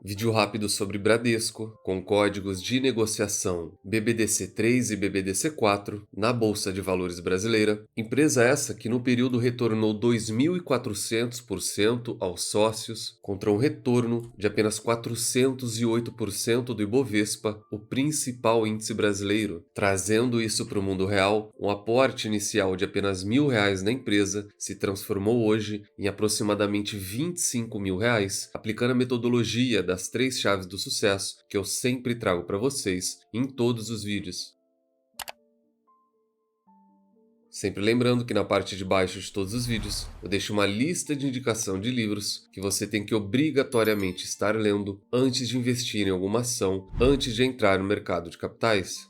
Vídeo rápido sobre Bradesco, com códigos de negociação BBDC3 e BBDC4 na Bolsa de Valores brasileira. Empresa essa que no período retornou 2.400% aos sócios, contra um retorno de apenas 408% do Ibovespa, o principal índice brasileiro. Trazendo isso para o mundo real, um aporte inicial de apenas R$ 1.000 na empresa se transformou hoje em aproximadamente R$ 25.000, aplicando a metodologia das 3 chaves do sucesso que eu sempre trago para vocês em todos os vídeos. Sempre lembrando que na parte de baixo de todos os vídeos eu deixo uma lista de indicação de livros que você tem que obrigatoriamente estar lendo antes de investir em alguma ação, antes de entrar no mercado de capitais.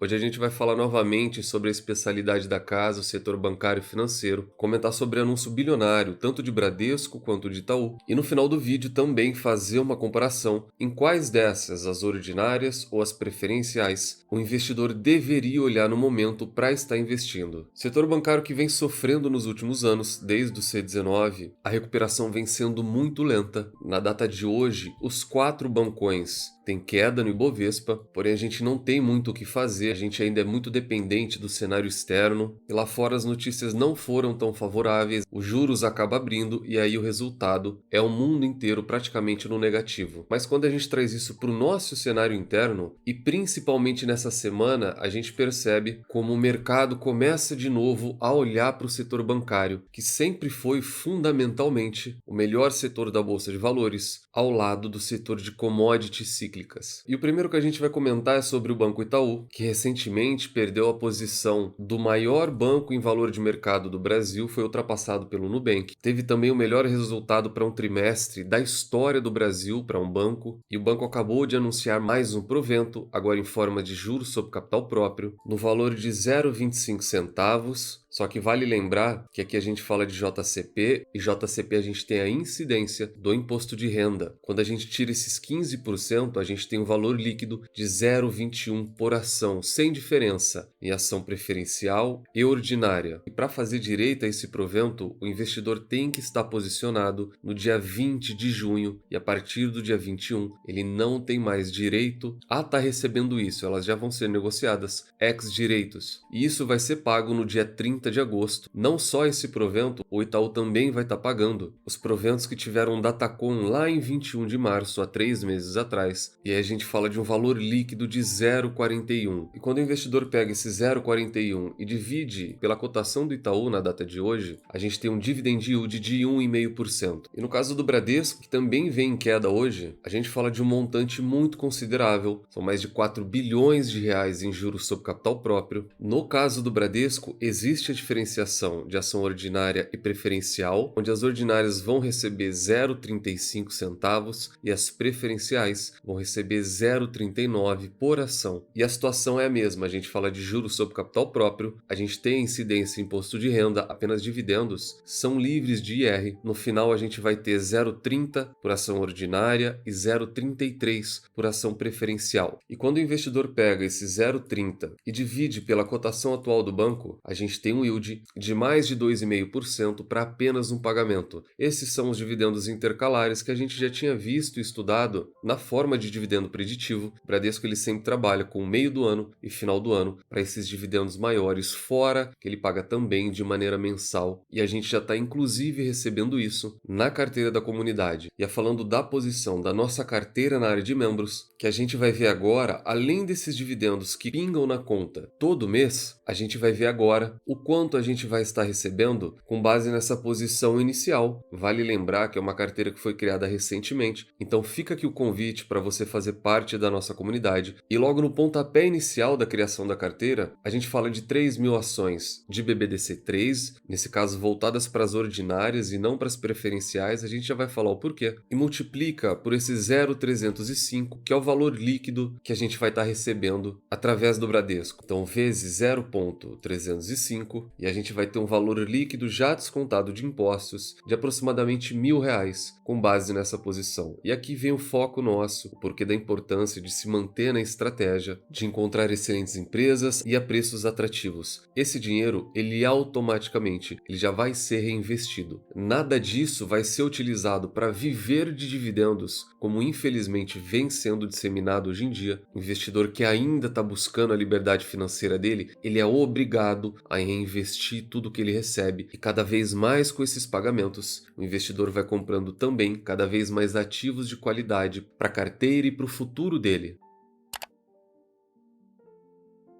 Hoje a gente vai falar novamente sobre a especialidade da casa, o setor bancário e financeiro, comentar sobre anúncio bilionário, tanto de Bradesco quanto de Itaú, e no final do vídeo também fazer uma comparação em quais dessas, as ordinárias ou as preferenciais, o investidor deveria olhar no momento para estar investindo. Setor bancário que vem sofrendo nos últimos anos, desde o C19, a recuperação vem sendo muito lenta. Na data de hoje, os 4 bancões tem queda no Ibovespa, porém a gente não tem muito o que fazer, a gente ainda é muito dependente do cenário externo, e lá fora as notícias não foram tão favoráveis, os juros acabam abrindo e aí o resultado é o mundo inteiro praticamente no negativo. Mas quando a gente traz isso para o nosso cenário interno, e principalmente nessa semana, a gente percebe como o mercado começa de novo a olhar para o setor bancário, que sempre foi fundamentalmente o melhor setor da Bolsa de Valores, ao lado do setor de commodities cíclicas. E o primeiro que a gente vai comentar é sobre o Banco Itaú, que recentemente perdeu a posição do maior banco em valor de mercado do Brasil, foi ultrapassado pelo Nubank. Teve também o melhor resultado para um trimestre da história do Brasil para um banco, e o banco acabou de anunciar mais um provento, agora em forma de juros sobre capital próprio, no valor de 0,25 centavos. Só que vale lembrar que aqui a gente fala de JCP, e JCP a gente tem a incidência do imposto de renda. Quando a gente tira esses 15%, a gente tem um valor líquido de 0,21 por ação, sem diferença em ação preferencial e ordinária. E para fazer direito a esse provento, o investidor tem que estar posicionado no dia 20 de junho, e a partir do dia 21 ele não tem mais direito a estar recebendo isso, elas já vão ser negociadas ex-direitos. E isso vai ser pago no dia 30 de agosto. Não só esse provento, o Itaú também vai estar pagando os proventos que tiveram Datacom lá em 21 de março, há 3 meses atrás, e aí a gente fala de um valor líquido de 0,41. E quando o investidor pega esse 0,41 e divide pela cotação do Itaú na data de hoje, a gente tem um dividend yield de 1,5%. E no caso do Bradesco, que também vem em queda hoje, a gente fala de um montante muito considerável, são mais de 4 bilhões de reais em juros sobre capital próprio. No caso do Bradesco, existe a diferenciação de ação ordinária e preferencial, onde as ordinárias vão receber 0,35 centavos e as preferenciais vão receber 0,39 por ação. E a situação é a mesma, a gente fala de juros sobre capital próprio, a gente tem a incidência em imposto de renda, apenas dividendos são livres de IR. No final a gente vai ter 0,30 por ação ordinária e 0,33 por ação preferencial. E quando o investidor pega esse 0,30 e divide pela cotação atual do banco, a gente tem um yield de mais de 2,5% para apenas um pagamento. Esses são os dividendos intercalares que a gente já tinha visto e estudado na forma de dividendo preditivo. O Bradesco ele sempre trabalha com o meio do ano e final do ano para esses dividendos maiores, fora que ele paga também de maneira mensal. E a gente já está inclusive recebendo isso na carteira da comunidade. E é falando da posição da nossa carteira na área de membros, que a gente vai ver agora, além desses dividendos que pingam na conta todo mês, a gente vai ver agora o quanto a gente vai estar recebendo com base nessa posição inicial. Vale lembrar que é uma carteira que foi criada recentemente, então fica aqui o convite para você fazer parte da nossa comunidade. E logo no pontapé inicial da criação da carteira, a gente fala de 3.000 ações de BBDC3, nesse caso voltadas para as ordinárias e não para as preferenciais, a gente já vai falar o porquê. E multiplica por esse 0,305, que é o valor líquido que a gente vai estar recebendo através do Bradesco. Então, vezes 0,4 0,305 e a gente vai ter um valor líquido já descontado de impostos de aproximadamente R$ 1.000 com base nessa posição. E aqui vem o foco nosso, o porquê da importância de se manter na estratégia, de encontrar excelentes empresas e a preços atrativos. Esse dinheiro, ele automaticamente, ele já vai ser reinvestido. Nada disso vai ser utilizado para viver de dividendos, como infelizmente vem sendo disseminado hoje em dia. O investidor que ainda está buscando a liberdade financeira dele, ele é obrigado a reinvestir tudo que ele recebe. E cada vez mais com esses pagamentos, o investidor vai comprando também cada vez mais ativos de qualidade para a carteira e para o futuro dele.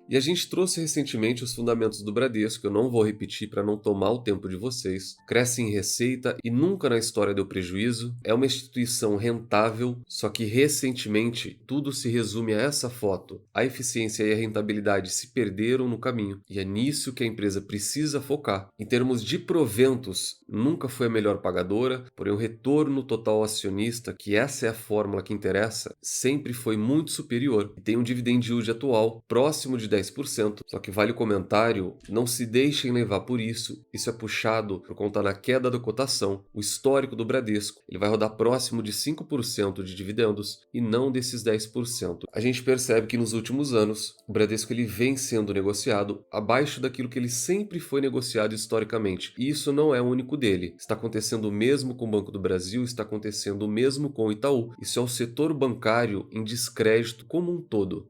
E a gente trouxe recentemente os fundamentos do Bradesco, eu não vou repetir para não tomar o tempo de vocês. Cresce em receita e nunca na história deu prejuízo. É uma instituição rentável, só que recentemente tudo se resume a essa foto. A eficiência e a rentabilidade se perderam no caminho e é nisso que a empresa precisa focar. Em termos de proventos, nunca foi a melhor pagadora, porém o retorno total ao acionista, que essa é a fórmula que interessa, sempre foi muito superior e tem um dividend yield atual próximo de 10%. Só que vale o comentário, não se deixem levar por isso. Isso é puxado por conta da queda da cotação. O histórico do Bradesco, ele vai rodar próximo de 5% de dividendos e não desses 10%. A gente percebe que nos últimos anos, o Bradesco ele vem sendo negociado abaixo daquilo que ele sempre foi negociado historicamente. E isso não é o único dele. Está acontecendo o mesmo com o Banco do Brasil, está acontecendo o mesmo com o Itaú. Isso é o setor bancário em descrédito como um todo.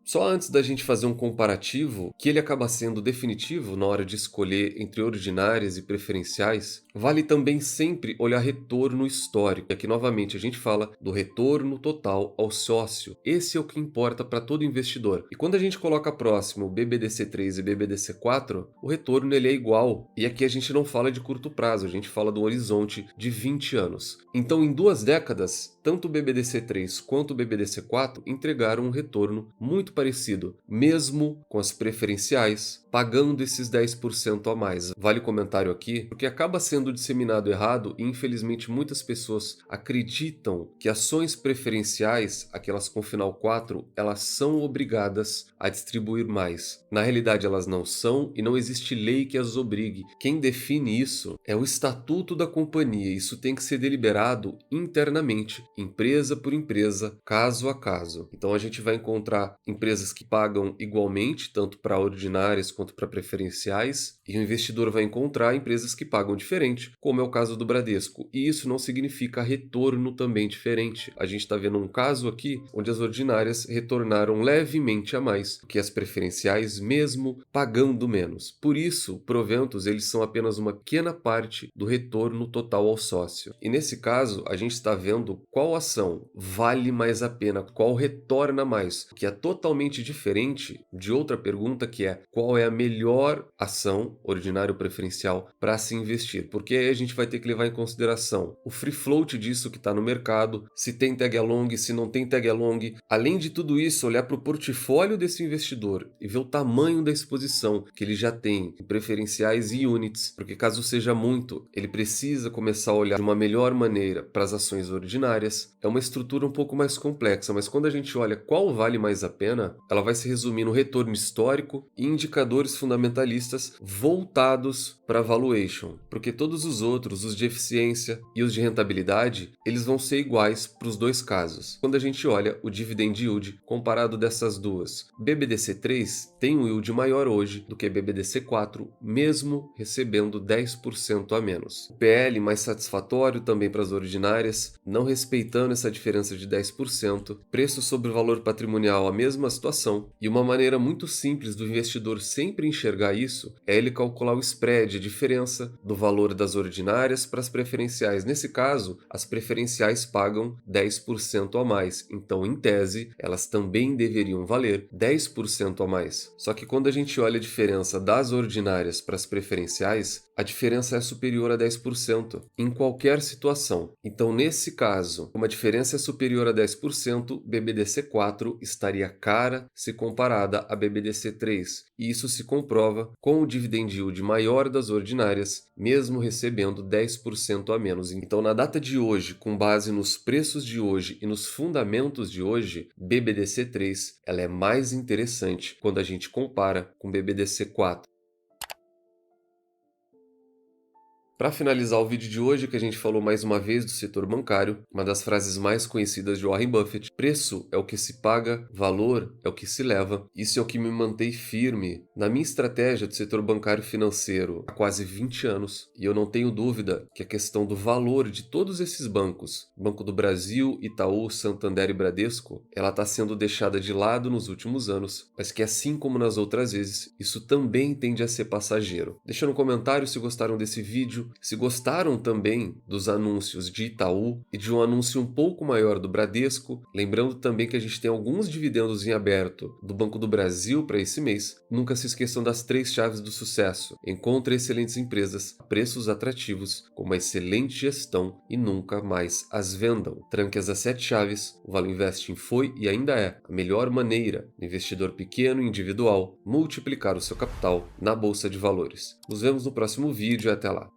Só antes da gente fazer um comparativo, que ele acaba sendo definitivo na hora de escolher entre ordinárias e preferenciais, vale também sempre olhar retorno histórico. E aqui novamente a gente fala do retorno total ao sócio. Esse é o que importa para todo investidor. E quando a gente coloca próximo BBDC3 e BBDC4, o retorno ele é igual. E aqui a gente não fala de curto prazo, a gente fala do horizonte de 20 anos. Então em 2 décadas, tanto o BBDC3 quanto o BBDC4 entregaram um retorno muito parecido, mesmo com as preferenciais, pagando esses 10% a mais. Vale o comentário aqui, porque acaba sendo disseminado errado e infelizmente muitas pessoas acreditam que ações preferenciais, aquelas com final 4, elas são obrigadas a distribuir mais. Na realidade elas não são e não existe lei que as obrigue. Quem define isso é o estatuto da companhia. Isso tem que ser deliberado internamente, empresa por empresa, caso a caso. Então a gente vai encontrar empresas que pagam igualmente, tanto para ordinárias quanto para preferenciais, e o investidor vai encontrar empresas que pagam diferente, como é o caso do Bradesco. E isso não significa retorno também diferente. A gente está vendo um caso aqui onde as ordinárias retornaram levemente a mais que as preferenciais, mesmo pagando menos. Por isso, proventos eles são apenas uma pequena parte do retorno total ao sócio. E nesse caso, a gente está vendo qual ação vale mais a pena, qual retorna mais, que é totalmente diferente de outra pergunta que é qual é a melhor ação, ordinário ou preferencial, para se investir. Porque aí a gente vai ter que levar em consideração o free float disso que está no mercado, se tem tag along, se não tem tag along. Além de tudo isso, olhar para o portfólio desse investidor e ver o tamanho da exposição que ele já tem em preferenciais e units, porque caso seja muito, ele precisa começar a olhar de uma melhor maneira para as ações ordinárias. É uma estrutura um pouco mais complexa, mas quando a gente olha qual vale mais a pena, ela vai se resumir no retorno histórico e indicadores fundamentalistas voltados para valuation, porque todos os outros, os de eficiência e os de rentabilidade, eles vão ser iguais para os dois casos. Quando a gente olha o dividend yield comparado dessas duas, BBDC3 tem um yield maior hoje do que BBDC4, mesmo recebendo 10% a menos. O PL mais satisfatório também para as ordinárias, não respeitando essa diferença de 10%, preço sobre valor patrimonial a mesma situação, e uma maneira muito simples do investidor sempre enxergar isso é ele calcular o spread, a diferença do valor das ordinárias para as preferenciais. Nesse caso, as preferenciais pagam 10% a mais, então em tese elas também deveriam valer 10% a mais. Só que quando a gente olha a diferença das ordinárias para as preferenciais, a diferença é superior a 10% em qualquer situação. Então nesse caso, como a diferença é superior a 10%, BBDC4 estaria caro cara se comparada à BBDC3, e isso se comprova com o dividend yield maior das ordinárias, mesmo recebendo 10% a menos. Então, na data de hoje, com base nos preços de hoje e nos fundamentos de hoje, BBDC3 ela é mais interessante quando a gente compara com BBDC4. Para finalizar o vídeo de hoje, que a gente falou mais uma vez do setor bancário, uma das frases mais conhecidas de Warren Buffett: preço é o que se paga, valor é o que se leva. Isso é o que me mantém firme na minha estratégia do setor bancário e financeiro há quase 20 anos. E eu não tenho dúvida que a questão do valor de todos esses bancos, Banco do Brasil, Itaú, Santander e Bradesco, ela está sendo deixada de lado nos últimos anos, mas que assim como nas outras vezes, isso também tende a ser passageiro. Deixa no comentário se gostaram desse vídeo, se gostaram também dos anúncios de Itaú e de um anúncio um pouco maior do Bradesco, lembrando também que a gente tem alguns dividendos em aberto do Banco do Brasil para esse mês. Nunca se esqueçam das 3 chaves do sucesso: encontre excelentes empresas a preços atrativos, com uma excelente gestão e nunca mais as vendam. Tranque as 7 chaves. O Value Investing foi e ainda é a melhor maneira do investidor pequeno e individual multiplicar o seu capital na Bolsa de Valores. Nos vemos no próximo vídeo e até lá.